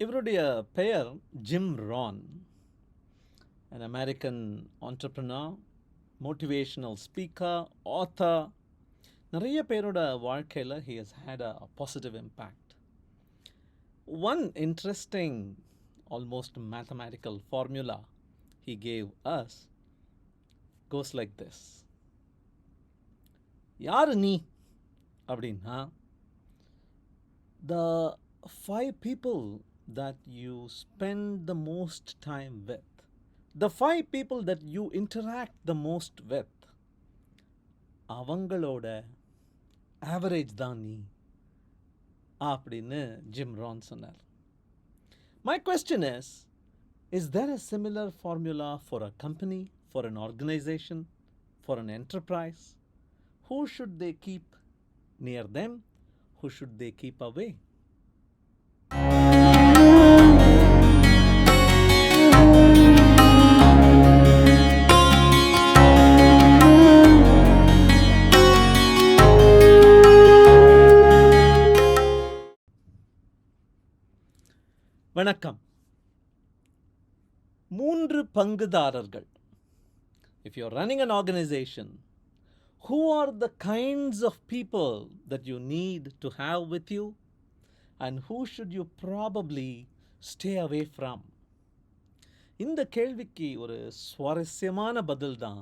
இவருடைய பெயர் Jim Rohn, an American entrepreneur, motivational speaker, author. நிறைய பேரோட வாழ்க்கையில் he has had a positive impact. One interesting, almost mathematical formula he gave us goes like this. யாரு நீ அப்படின்னா, the 5 people that you spend the most time with, the 5 people that you interact the most with, அவங்களோட average தான் நீ அப்படின்னு gym Ron சொன்னார். My question is there a similar formula for a company, for an organization, for an enterprise? Who should they keep near them? Who should they keep away? வணக்கம். 3 பங்குதாரர்கள். If you're running an organization, who are the kinds of people that you need to have with you, and who should you probably stay away from? இந்த கேள்விக்கு ஒரு சுவாரஸ்யமான பதில் தான்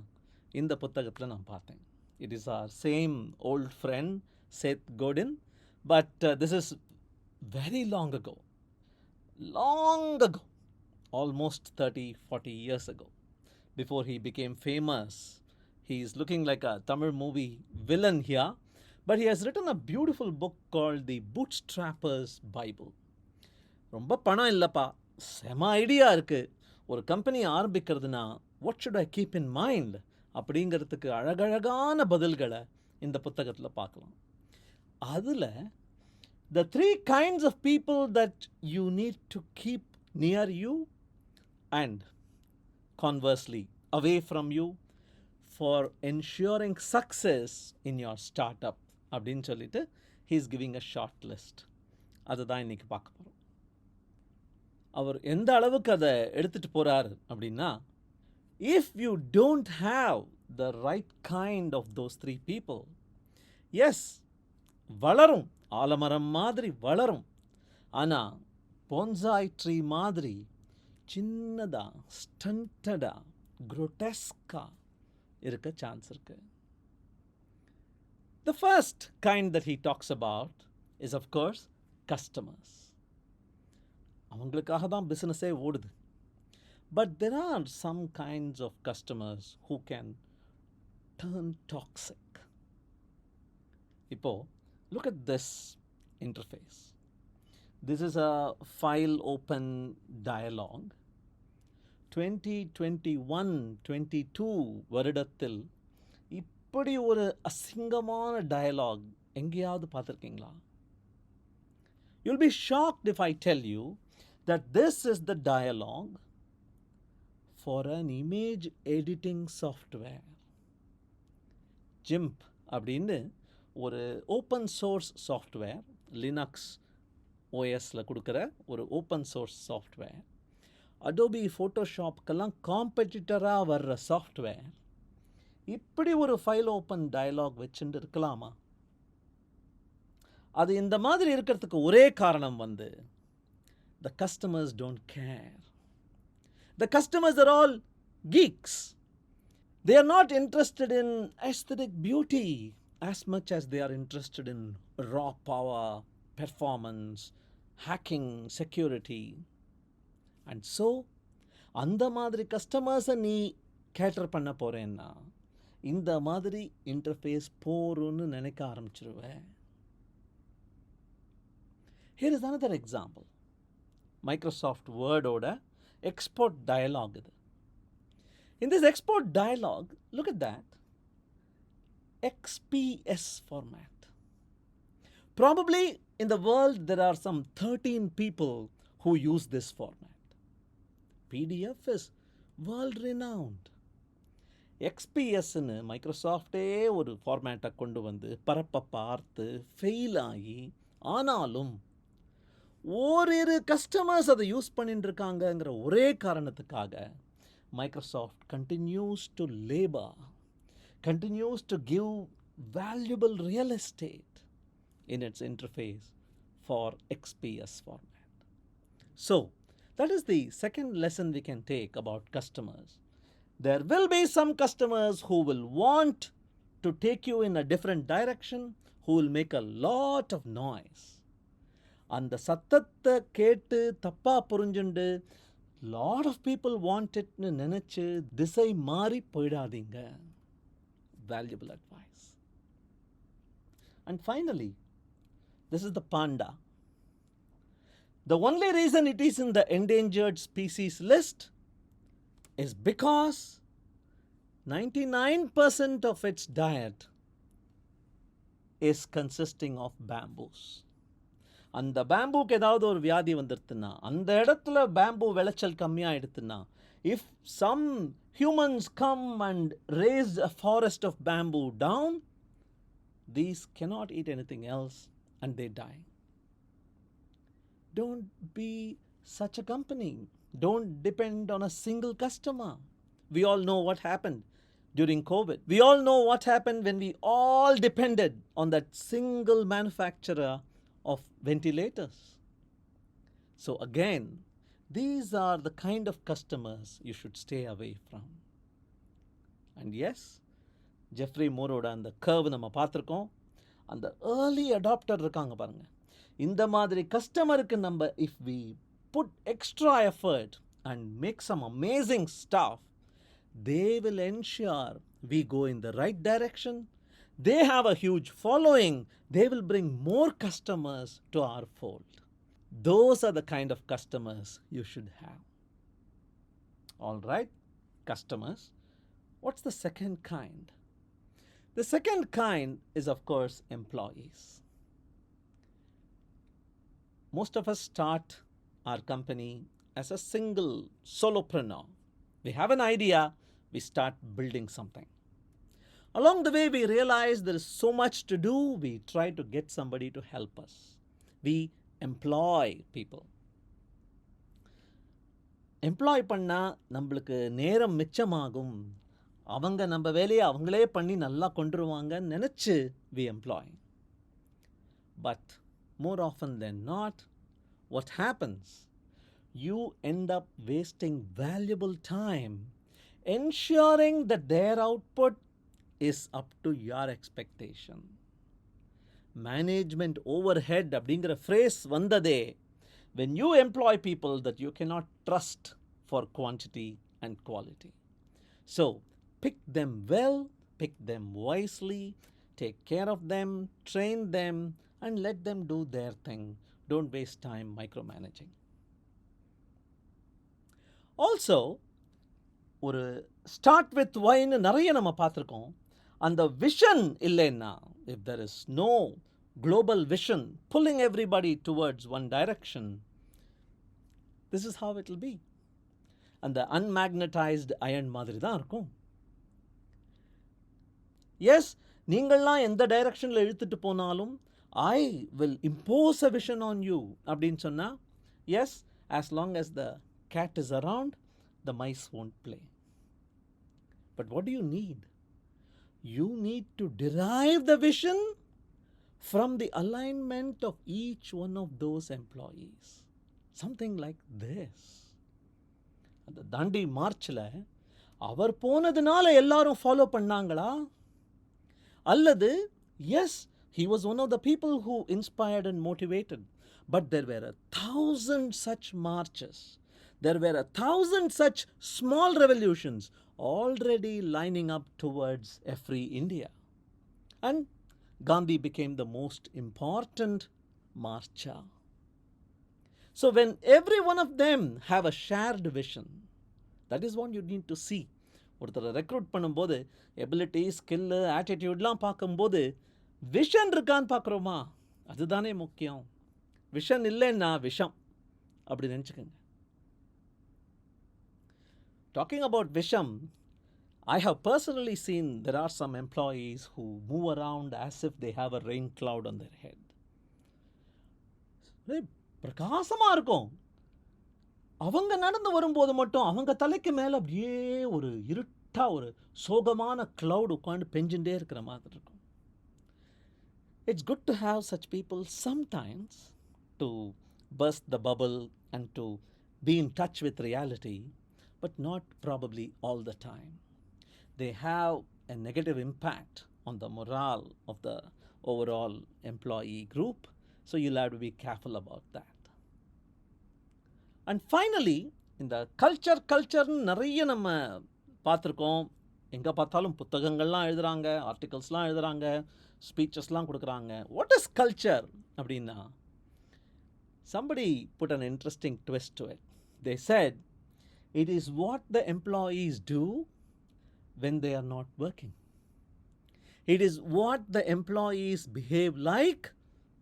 இந்த புத்தகத்தில் நான் பார்த்தேன். It is our same old friend Seth Godin, but this is very long ago, almost 30-40 years ago, before he became famous. He is looking like a Tamil movie villain here, but he has written a beautiful book called the Bootstrapper's Bible. ரொம்ப பணம் இல்லைப்பா, செம idea இருக்குது, ஒரு company ஆரம்பிக்கிறதுனா what should I keep in mind அப்படிங்கிறதுக்கு அழகழகான பதில்களை இந்த புத்தகத்தில் பார்க்கலாம். அதில் the 3 kinds of people that you need to keep near you and conversely away from you for ensuring success in your startup அப்படின்னு சொல்லிட்டு he is giving a short list. அதுதான் இன்னைக்கு பார்க்க போகிறோம். அவர் எந்த அளவுக்கு அதை எடுத்துகிட்டு போகிறார் அப்படின்னா, if you don't have the right kind of those 3 people, yes, வளரும், ஆலமரம் மாதிரி வளரும், ஆனால் போன்சாய் ட்ரீ மாதிரி சின்னதாக ஸ்டண்டடாக குரோட்டெஸ்காக இருக்க சான்ஸ் இருக்கு. The first kind that he talks about is of course customers. அவங்களுக்காக தான் பிஸ்னஸே ஓடுது. But there are some kinds of customers who can turn toxic. இப்போ look at this interface. This is a file open dialogue. 2021-22 வருடத்தில் இப்படி ஒரு அசிங்கமான dialogue எங்கேயாவது பார்த்துருக்கீங்களா? You'll be shocked if I tell you that this is the dialogue for an image editing software. GIMP அப்படின்னு ஒரு open source software, Linux ஓஎஸில் கொடுக்குற ஒரு ஓப்பன் சோர்ஸ் சாஃப்ட்வேர், அடோபி ஃபோட்டோஷாப்க்கெல்லாம் காம்படிட்டராக வர்ற சாஃப்ட்வேர், இப்படி ஒரு ஃபைல் ஓப்பன் டயலாக் வச்சுட்டு இருக்கலாமா? அது இந்த மாதிரி இருக்கிறதுக்கு ஒரே காரணம் வந்து the customers don't care. The customers are all geeks. They are not interested in aesthetic beauty as much as they are interested in raw power, performance, hacking, security. And so அந்த மாதிரி கஸ்டமர்ஸை நீ கேட்டர் பண்ண போகிறேன்னா இந்த மாதிரி interface போருன்னு நினைக்க ஆரம்பிச்சிருவேன். Here is another example. Microsoft Wordோட export dialogue இது. In this export dialogue, look at that. XPS format. Probably in the world there are some 13 people who use this format. PDF is world renowned. XPSன்னு மைக்ரோசாஃப்டே ஒரு ஃபார்மேட்டை கொண்டு வந்து பரப்ப பார்த்து fail ஆகி, ஆனாலும் ஓரிரு customers அதை யூஸ் பண்ணிட்டு இருக்காங்கங்கிற ஒரே காரணத்துக்காக Microsoft continues to labor, continues to give valuable real estate in its interface for XPS format. So, that is the second lesson we can take about customers. There will be some customers who will want to take you in a different direction, who will make a lot of noise. அந்த சத்தத்தை கேட்டு தப்பா புரிஞ்சுண்டு lot of people want itனு நினைச்சு திசை மாறி போயிடாதீங்க. Valuable advice. And finally, this is the panda. The only reason it is in the endangered species list is because 99% of its diet is consisting of bamboos. அந்த பேம்பூக்கு ஏதாவது ஒரு வியாதி வந்துடுதுன்னா, அந்த இடத்துல பேம்பூ விளைச்சல் கம்மியாகிடுதுன்னா, if some humans come and raise a forest of bamboo down, these cannot eat anything else and they die. Don't be such a company. Don't depend on a single customer. We all know what happened during COVID. We all know what happened when we all depended on that single manufacturer of ventilators. So again, these are the kind of customers you should stay away from. And yes, Jeffrey மோரோட அந்த curve நம்ம பார்த்துருக்கோம். அந்த early adapter இருக்காங்க பாருங்க. இந்த மாதிரி கஸ்டமருக்கு நம்ம if we put extra effort and make some amazing stuff, they will ensure we go in the right direction. They have a huge following. They will bring more customers to our fold. Those are the kind of customers you should have. All right, customers. What's the second kind? The second kind is, of course, employees. Most of us start our company as a single solopreneur. We have an idea, we start building something. Along the way, we realize there is so much to do. We try to get somebody to help us. We employ people. Employ பண்ணா நம்மளுக்கு நேரம் மிச்சமாகும். அவங்க நம்ம வேலையை அவங்களே பண்ணி நல்லா கொண்டுருவாங்கன்னு நினச்சி we employ. But more often than not, what happens? You end up wasting valuable time ensuring that their output is up to your expectation. Management overhead அப்படிங்கிற phrase வந்ததே when you employ people that you cannot trust for quantity and quality. So, pick them well, pick them wisely, take care of them, train them, and let them do their thing. Don't waste time micromanaging. Also, ஒரு start with ஒய்ன்னு நிறைய நம்ம பார்த்துருக்கோம். அந்த vision இல்லைன்னா, if there is no global vision pulling everybody towards one direction, this is how it will be. அந்த unmagnetized iron மாதிரி தான் இருக்கும். எஸ், நீங்கள்லாம் எந்த டைரக்ஷனில் இழுத்துட்டு போனாலும் I will impose a vision on you அப்படின்னு சொன்னால், yes, as long as the cat is around, the mice won't play. But what do you need? You need to derive the vision from the alignment of each one of those employees. Something like this. அந்த தாண்டி மார்ச்சில் அவர் போனதுனால எல்லாரும் follow பண்ணாங்களா? அல்லது yes, he was one of the people who inspired and motivated, but there were 1,000 such marches. There were 1,000 such small revolutions already lining up towards a free India. And Gandhi became the most important marcher. So when every one of them have a shared vision, that is what you need to see. ஒருத்தரை recruit பண்ணும்போது ability, skill, ஆட்டிடியூட்லாம் பார்க்கும்போது vision இருக்கான்னு பார்க்குறோமா? அதுதானே முக்கியம். Vision இல்லைன்னா விஷம் அப்படி நினச்சிக்கோங்க. Talking about Visham, I have personally seen there are some employees who move around as if they have a rain cloud on their head. பிரகாசமாக இருக்கும். அவங்க நடந்து வரும்போது மட்டும் அவங்க தலைக்கு மேலே அப்படியே ஒரு இருட்டாக ஒரு சோகமான க்ளவுட் உட்காந்து பெஞ்சுட்டே இருக்கிற மாதிரி இருக்கும். It's good to have such people sometimes to burst the bubble and to be in touch with reality, but not probably all the time. They have a negative impact on the morale of the overall employee group, so you'll have to be careful about that. And finally, இந்த கல்ச்சர்னு நிறைய நம்ம பார்த்துருக்கோம். எங்கே பார்த்தாலும் புத்தகங்கள்லாம் எழுதுகிறாங்க, ஆர்டிகல்ஸ்லாம் எழுதுகிறாங்க, ஸ்பீச்சஸ்லாம் கொடுக்குறாங்க. வாட் இஸ் கல்ச்சர் அப்படின்னா, somebody put an interesting twist to it. They said, it is what the employees do when they are not working. It is what the employees behave like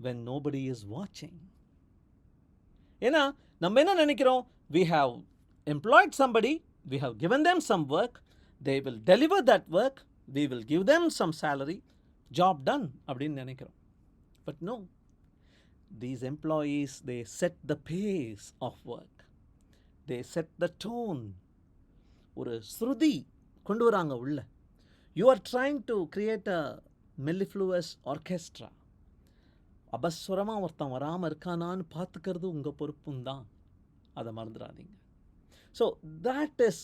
when nobody is watching. ஏன்னா நம்ம என்ன நினைக்கிறோம், we have employed somebody, we have given them some work, they will deliver that work, we will give them some salary, job done அப்படின்னு நினைக்கிறோம். But no, these employees, they set the pace of work, they set the tone. ஒரு ஸ்ருதி கொண்டு வராங்க உள்ள. You are trying to create a mellifluous orchestra. அபஸ்வரமாக ஒருத்தன் வராமல் இருக்கானான்னு பார்த்துக்கிறது உங்கள் பொறுப்பும் தான், அதை மறந்துடாதீங்க. So that is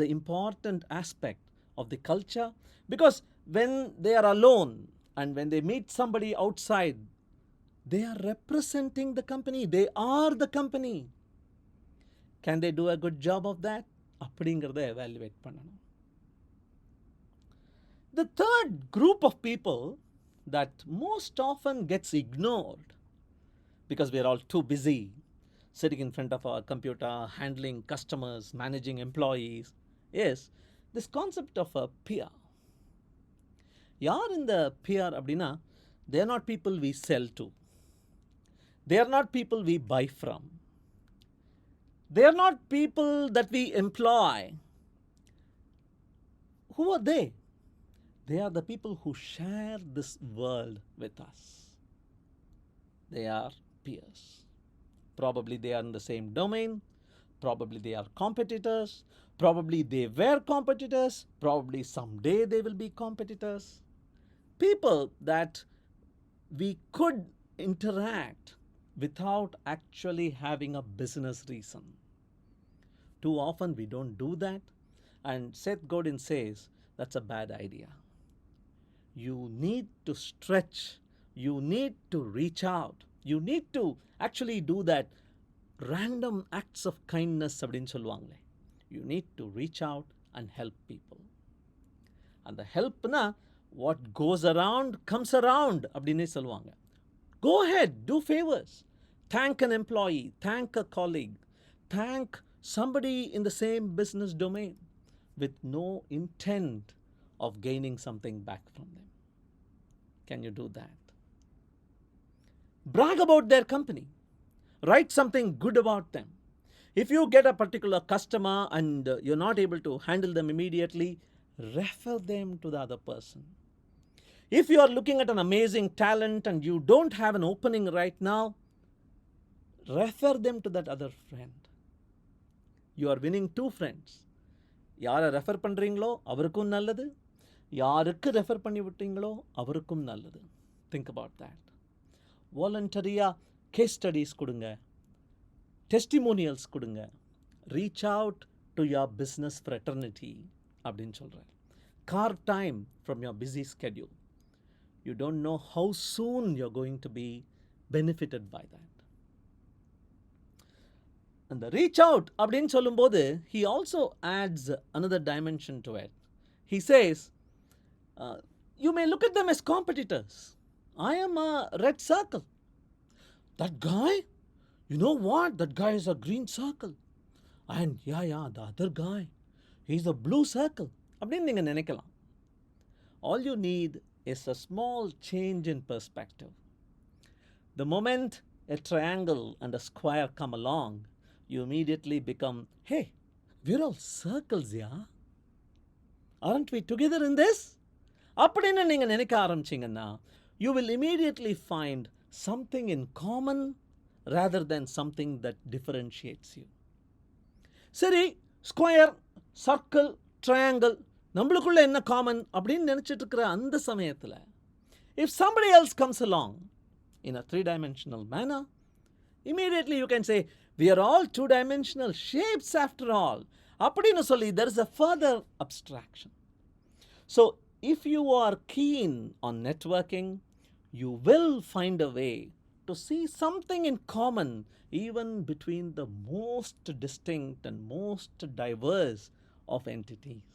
the important aspect of the culture, because when they are alone and when they meet somebody outside, they are representing the company, they are the company. Can they do a good job of that? அப்படிங்கிறத evaluate பண்ணணும். The third group of people that most often gets ignored because we are all too busy sitting in front of our computer, handling customers, managing employees, is this concept of a peer. யார் இந்த peer அப்படின்னா, they are not people we sell to, they are not people we buy from, they are not people that we employ. Who are they? They are the people who share this world with us. They are peers. Probably they are in the same domain, probably they are competitors, probably they were competitors, probably someday they will be competitors. People that we could interact without actually having a business reason. Too often we don't do that, and Seth Godin says that's a bad idea. You need to stretch, you need to reach out, you need to actually do that random acts of kindness அப்படின்னு சொல்லுவாங்களே. You need to reach out and help people. And the helpனா, what goes around comes around அப்படின்னே சொல்லுவாங்க. Go ahead, do favors. Thank an employee, thank a colleague, thank somebody in the same business domain with no intent of gaining something back from them. Can you do that? Brag about their company. Write something good about them. If you get a particular customer and you're not able to handle them immediately, refer them to the other person. If you are looking at an amazing talent and you don't have an opening right now, refer them to that other friend. You are winning two friends. யாரை refer பண்ணுறீங்களோ அவருக்கும் நல்லது, யாருக்கு refer பண்ணி விட்டீங்களோ அவருக்கும் நல்லது. Think about that. வாலண்டரியாக கேஸ் ஸ்டடீஸ் கொடுங்க, டெஸ்டிமோனியல்ஸ் கொடுங்க, reach out to your business fraternity அப்படின்னு சொல்கிறேன். carve time from your busy schedule. You don't know how soon you're going to be benefited by that. And the reach out அப்படின்னு சொல்லும்போது he also adds another dimension to it. He says, you may look at them as competitors. I am a red circle. That guy, you know what? That guy is a green circle. And yeah, the other guy, he's a blue circle. அப்படின்னு நீங்கள் நினைக்கலாம். All you need is a small change in perspective. The moment a triangle and a square come along, you immediately become, hey, we're all circles, yeah? Aren't we together in this? அப்படின்னு நீங்கள் நினைக்க ஆரம்பிச்சிங்கன்னா, you will immediately find something in common rather than something that differentiates you. சரி, square, circle, triangle நம்மளுக்குள்ள என்ன common அப்படின்னு நினச்சிட்டு இருக்கிற அந்த சமயத்தில் if somebody else comes along in a three-dimensional manner, immediately you can say, we are all two-dimensional shapes after all. அப்படின்னு சொல்லி there is a further abstraction. So if you are keen on networking, you will find a way to see something in common even between the most distinct and most diverse of entities.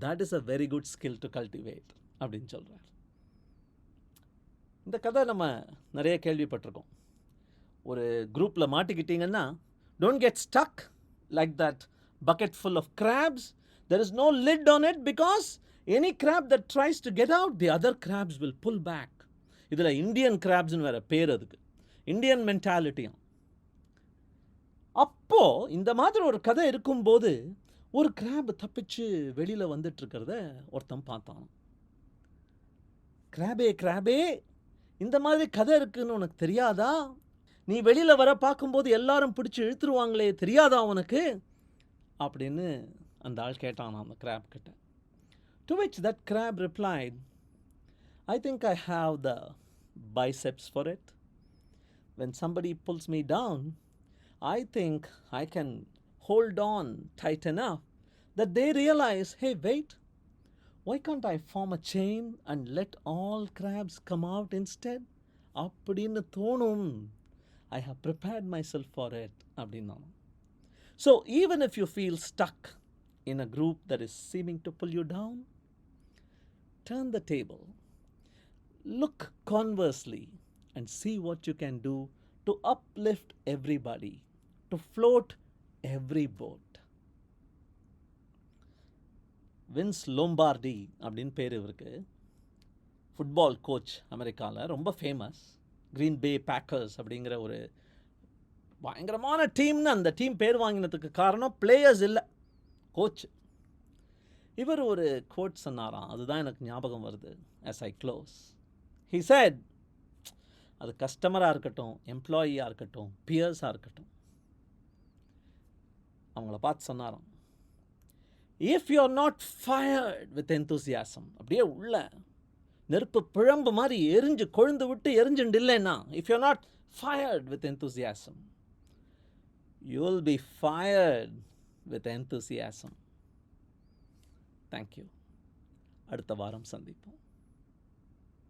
That is a very good skill to cultivate அப்படின்னு சொல்கிறார். இந்த கதை நம்ம நிறைய கேள்விப்பட்டிருக்கோம். ஒரு குரூப்பில் மாட்டிக்கிட்டீங்கன்னா, don't get stuck like that bucket full of crabs. There is no lid on it because any crab that tries to get out, the other crabs will pull back. இதில் இந்தியன் கிராப்ஸ்னு வேறு பேர், அதுக்கு இந்தியன் மென்டாலிட்டியும். அப்போது இந்த மாதிரி ஒரு கதை இருக்கும்போது ஒரு கிராப் தப்பிச்சு வெளியில் வந்துட்டுருக்கிறத ஒருத்தன் பார்த்தான். கிராபே கிராபே, இந்த மாதிரி கதை இருக்குன்னு உனக்கு தெரியாதா? நீ வெளியில் வர பார்க்கும்போது எல்லாரும் பிடிச்சி இழுத்துருவாங்களே, தெரியாதா உனக்கு அப்படின்னு அந்த ஆள் கேட்டான் அந்த கிராப் கிட்ட. To which that crab replied, I think I have the biceps for it. When somebody pulls me down, I think I can hold on tight enough that they realize, hey, wait, why can't I form a chain and let all crabs come out instead? அப்படின்னு தோணும். I have prepared myself for it அப்படின்னா. So even if you feel stuck in a group that is seeming to pull you down, turn the table, look conversely and see what you can do to uplift everybody, to float every boat. Vince Lombardi அப்படின்னு பேர் இவருக்கு. Football coach, அமெரிக்காவில் ரொம்ப famous. Green பே bakers அப்படிங்கிற ஒரு பயங்கரமான டீம்னு அந்த team பேர் வாங்கினதுக்கு காரணம் பிளேயர்ஸ் இல்லை, கோச். இவர் ஒரு கோட் சொன்னாராம், அதுதான் எனக்கு ஞாபகம் வருது as I close. He said, அது கஸ்டமராக இருக்கட்டும், எம்ப்ளாயியாக இருக்கட்டும், பியர்ஸாக இருக்கட்டும், அவங்கள பார்த்து சொன்னாராம், if you are not fired with enthusiasm, அப்படியே உள்ள நெருப்பு பிழம்பு மாதிரி எரிஞ்சு கொழுந்து விட்டு எரிஞ்சுண்டு இல்லைன்னா, if you are not fired with enthusiasm, you will be fired with enthusiasm. Thank you. அடுத்த வாரம் சந்திப்போம்.